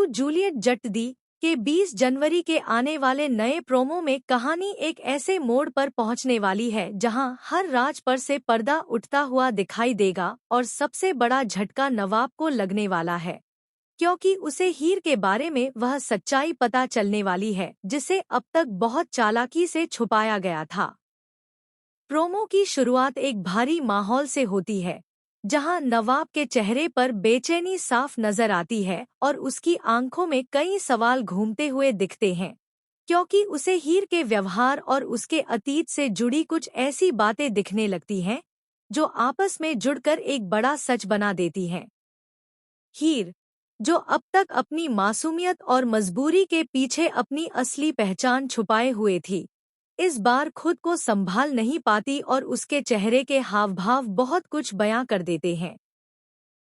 Juliet जट दी के 20 जनवरी के आने वाले नए प्रोमो में कहानी एक ऐसे मोड़ पर पहुंचने वाली है जहां हर राज पर से पर्दा उठता हुआ दिखाई देगा और सबसे बड़ा झटका नवाब को लगने वाला है, क्योंकि उसे हीर के बारे में वह सच्चाई पता चलने वाली है जिसे अब तक बहुत चालाकी से छुपाया गया था। प्रोमो की शुरुआत एक भारी माहौल से होती है, जहां नवाब के चेहरे पर बेचैनी साफ नजर आती है और उसकी आंखों में कई सवाल घूमते हुए दिखते हैं, क्योंकि उसे हीर के व्यवहार और उसके अतीत से जुड़ी कुछ ऐसी बातें दिखने लगती हैं जो आपस में जुड़कर एक बड़ा सच बना देती हैं। हीर, जो अब तक अपनी मासूमियत और मजबूरी के पीछे अपनी असली पहचान छुपाए हुए थी, इस बार खुद को संभाल नहीं पाती और उसके चेहरे के हावभाव बहुत कुछ बयां कर देते हैं।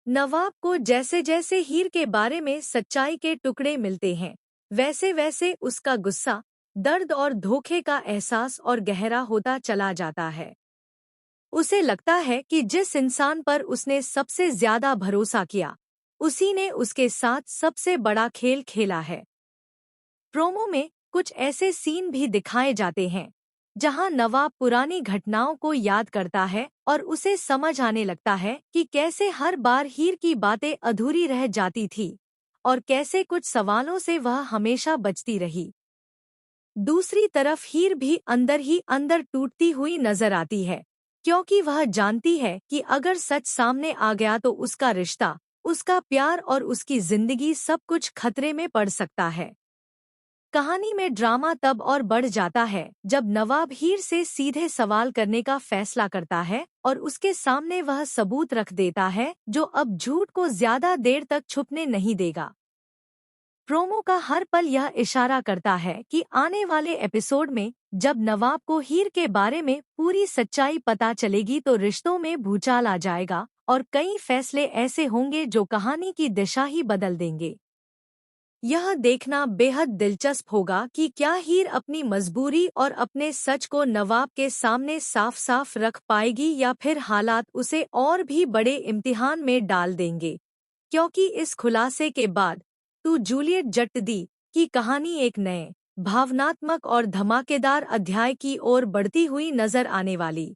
नवाब को जैसे जैसे हीर के बारे में सच्चाई के टुकड़े मिलते हैं, वैसे वैसे उसका गुस्सा, दर्द और धोखे का एहसास और गहरा होता चला जाता है। उसे लगता है कि जिस इंसान पर उसने सबसे ज्यादा भरोसा किया, उसी ने उसके साथ सबसे बड़ा खेल खेला है। प्रोमो में कुछ ऐसे सीन भी दिखाए जाते हैं जहां नवाब पुरानी घटनाओं को याद करता है और उसे समझ आने लगता है कि कैसे हर बार हीर की बातें अधूरी रह जाती थी और कैसे कुछ सवालों से वह हमेशा बचती रही। दूसरी तरफ हीर भी अंदर ही अंदर टूटती हुई नजर आती है, क्योंकि वह जानती है कि अगर सच सामने आ गया तो उसका रिश्ता, उसका प्यार और उसकी जिंदगी सब कुछ खतरे में पड़ सकता है। कहानी में ड्रामा तब और बढ़ जाता है जब नवाब हीर से सीधे सवाल करने का फैसला करता है और उसके सामने वह सबूत रख देता है जो अब झूठ को ज्यादा देर तक छुपने नहीं देगा। प्रोमो का हर पल यह इशारा करता है कि आने वाले एपिसोड में जब नवाब को हीर के बारे में पूरी सच्चाई पता चलेगी तो रिश्तों में भूचाल आ जाएगा और कई फैसले ऐसे होंगे जो कहानी की दिशा ही बदल देंगे। यह देखना बेहद दिलचस्प होगा कि क्या हीर अपनी मजबूरी और अपने सच को नवाब के सामने साफ साफ रख पाएगी या फिर हालात उसे और भी बड़े इम्तिहान में डाल देंगे, क्योंकि इस खुलासे के बाद जूलियट जट दी की कहानी एक नए, भावनात्मक और धमाकेदार अध्याय की ओर बढ़ती हुई नजर आने वाली।